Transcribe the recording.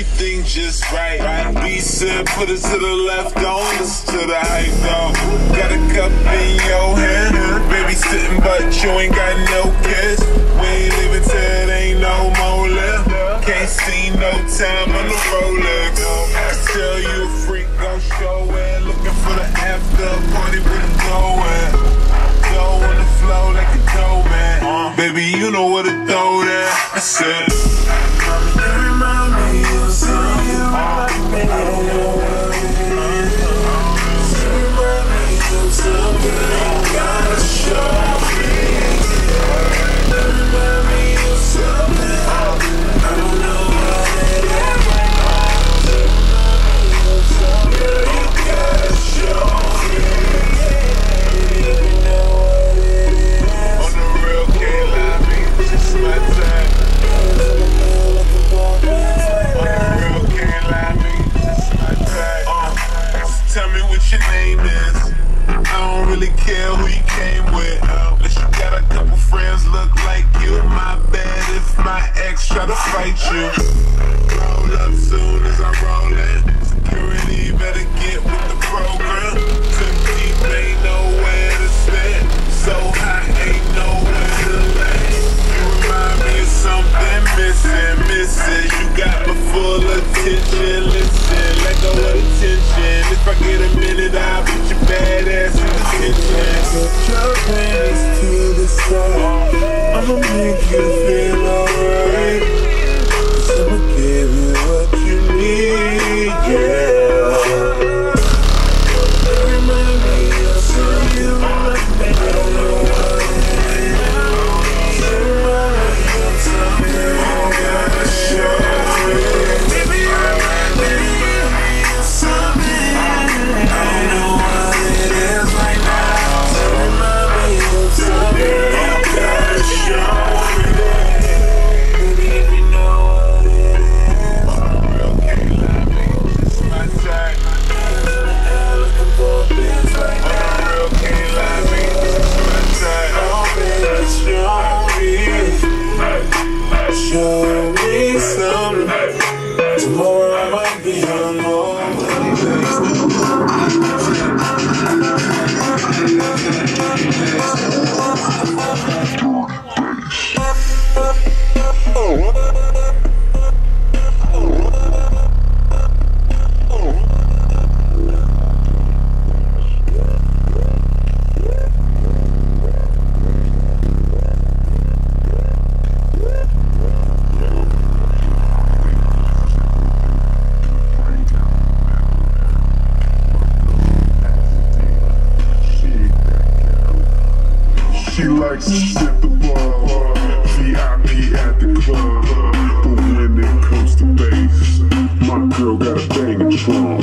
everything just right. B said, put it to the left, don't listen to the hype, though. Got a cup in your hand, baby sitting, but you ain't got no kiss. We ain't leaving till it ain't no more left. Can't see no time on the Rolex. I tell you a freak, gon' show it. Looking for the after party with the dough at. Dough on the floor like a dough man. Baby, you know what to throw that. I said, you remind me of something. I don't know what it is. You remind me of something. You gotta show me. You remind me of something. I don't know what it is right now. You remind me of something. You gotta show me. You know what it is. On the real, can't lie, me. It's my time. Tell me what your name is. I don't really care who you came with. Unless you got a couple friends look like you. My bad if my ex try to fight you. Roll up soon as I roll in. Security better get with the program. Too deep, ain't nowhere to stand. So high, ain't nowhere to land. You remind me of something missing. You got my full attention. Listen, let go of the tension. If I get a minute, I'll put your badass in detention. Put your hands to the side. I'ma make you feel alright. 'Cause I'ma give you what you need, yeah. Remind me of something. I don't know what it is. Remind me of something. You gotta show me. Baby, remind me of something. I don't know what it is right now. Remind me of something. You gotta show me. Baby, if you know what it is. Real can't lie, baby. It's my time. Looking for a bitch right now. Real can't lie, baby. It's my time. Oh, baby, show me something. Tomorrow I might be hungover. She likes to sip the bar, VIP at the club. But when it comes to bass, my girl got a banging trunk.